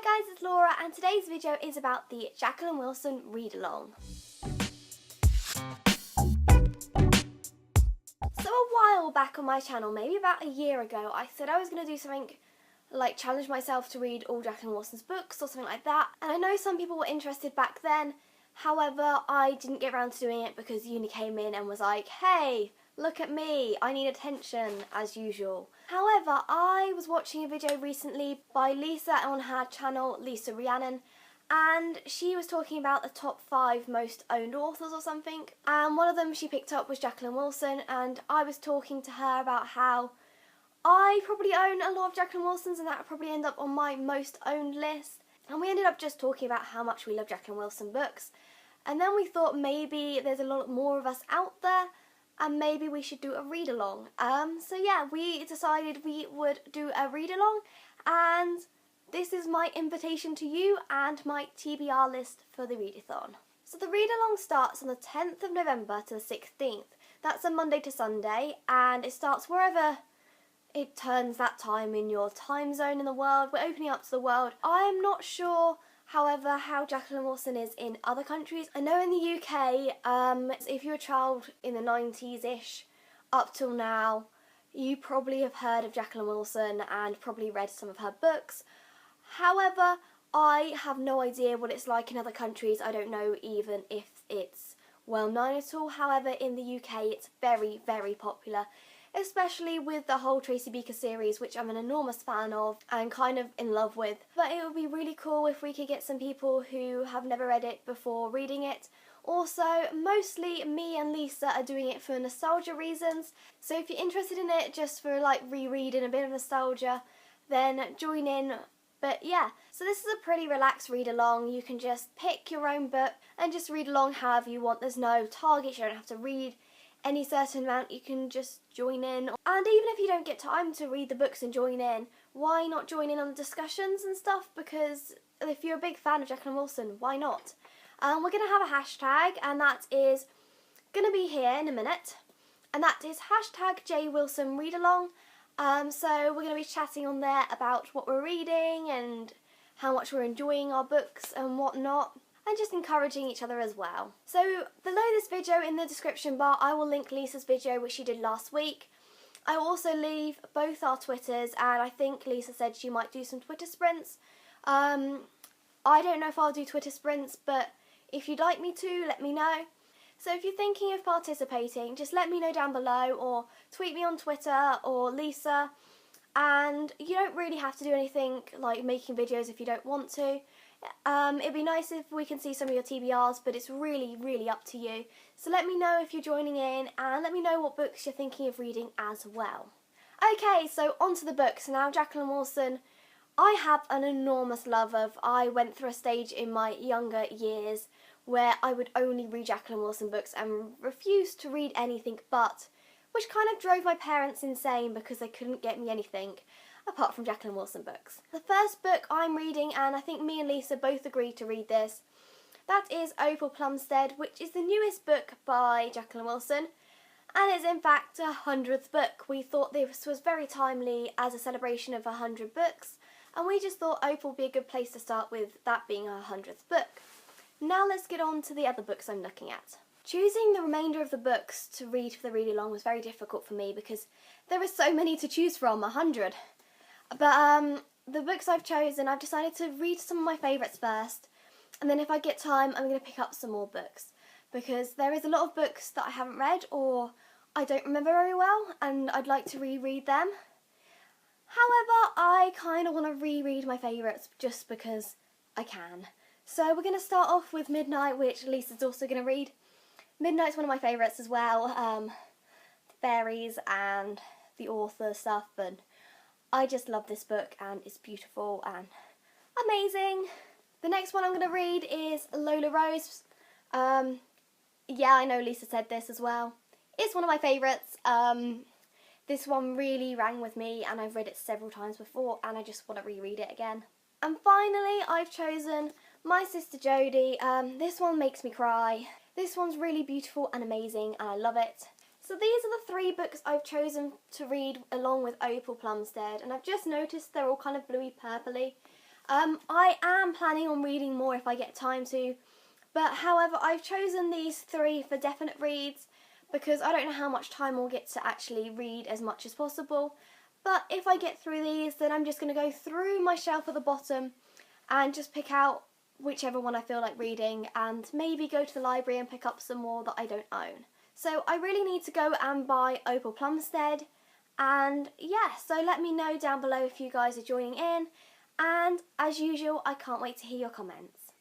Hi guys, it's Laura and today's video is about the Jacqueline Wilson read-along. So a while back on my channel, maybe about a year ago, I said I was going to do something like challenge myself to read all Jacqueline Wilson's books or something like that. And I know some people were interested back then, however I didn't get around to doing it because uni came in and was like, hey, look at me, I need attention as usual. However, I was watching a video recently by Lisa on her channel, Lisa Readalong, and she was talking about the top 5 most owned authors or something, and one of them she picked up was Jacqueline Wilson, and I was talking to her about how I probably own a lot of Jacqueline Wilson's and that would probably end up on my most owned list. And we ended up just talking about how much we love Jacqueline Wilson books, and then we thought maybe there's a lot more of us out there and maybe we should do a read-along. So yeah, we decided we would do a read-along, and this is my invitation to you and my TBR list for the readathon. So the read-along starts on the 10th of November to the 16th. That's a Monday to Sunday, and it starts wherever it turns that time in your time zone in the world. We're opening up to the world. I'm not sure, however, how Jacqueline Wilson is in other countries. I know in the UK, if you're a child in the 90s-ish up till now, you probably have heard of Jacqueline Wilson and probably read some of her books. However, I have no idea what it's like in other countries. I don't know even if it's well known at all. However, in the UK, it's very, very popular, especially with the whole Tracy Beaker series, which I'm an enormous fan of and kind of in love with. But it would be really cool if we could get some people who have never read it before reading it. Also, mostly me and Lisa are doing it for nostalgia reasons, so if you're interested in it just for like reread and a bit of nostalgia, then join in. But yeah, so this is a pretty relaxed read along. You can just pick your own book and just read along however you want. There's no target, you don't have to read any certain amount, you can just join in. And even if you don't get time to read the books and join in, why not join in on the discussions and stuff? Because if you're a big fan of Jacqueline Wilson, why not? We're going to have a hashtag, and that is going to be here in a minute, and that is hashtag #JWilsonReadalong. So we're going to be chatting on there about what we're reading and how much we're enjoying our books and whatnot, and just encouraging each other as well. So below this video in the description bar I will link Lisa's video which she did last week. I will also leave both our Twitters, and I think Lisa said she might do some Twitter sprints. I don't know if I'll do Twitter sprints, but if you'd like me to, let me know. So if you're thinking of participating, just let me know down below or tweet me on Twitter or Lisa. And you don't really have to do anything like making videos if you don't want to. It'd be nice if we can see some of your TBRs, but it's really, really up to you. So let me know if you're joining in, and let me know what books you're thinking of reading as well. Okay, so on to the books. Now, Jacqueline Wilson, I have an enormous love of. I went through a stage in my younger years where I would only read Jacqueline Wilson books and refuse to read anything but, which kind of drove my parents insane because they couldn't get me anything apart from Jacqueline Wilson books. The first book I'm reading, and I think me and Lisa both agreed to read this, that is Opal Plumstead, which is the newest book by Jacqueline Wilson, and it's in fact her 100th book. We thought this was very timely as a celebration of 100 books, and we just thought Opal would be a good place to start with, that being her 100th book. Now let's get on to the other books I'm looking at. Choosing the remainder of the books to read for the read-along was very difficult for me because there are so many to choose from, 100. But the books I've chosen, I've decided to read some of my favourites first, and then if I get time I'm going to pick up some more books, because there is a lot of books that I haven't read or I don't remember very well and I'd like to reread them. However, I kind of want to reread my favourites just because I can. So we're going to start off with Midnight, which Lisa's also going to read. Midnight's one of my favourites as well. The fairies and the author stuff, and I just love this book and it's beautiful and amazing. The next one I'm going to read is Lola Rose. Yeah, I know Lisa said this as well. It's one of my favourites. This one really rang with me and I've read it several times before and I just want to reread it again. And finally, I've chosen My Sister Jodie. This one makes me cry. This one's really beautiful and amazing and I love it. So these are the 3 books I've chosen to read along with Opal Plumstead, and I've just noticed they're all kind of bluey purpley. I am planning on reading more if I get time to, but however I've chosen these 3 for definite reads because I don't know how much time we'll get to actually read as much as possible. But if I get through these, then I'm just going to go through my shelf at the bottom and just pick out whichever one I feel like reading and maybe go to the library and pick up some more that I don't own. So I really need to go and buy Opal Plumstead, and yeah, so let me know down below if you guys are joining in, and as usual I can't wait to hear your comments.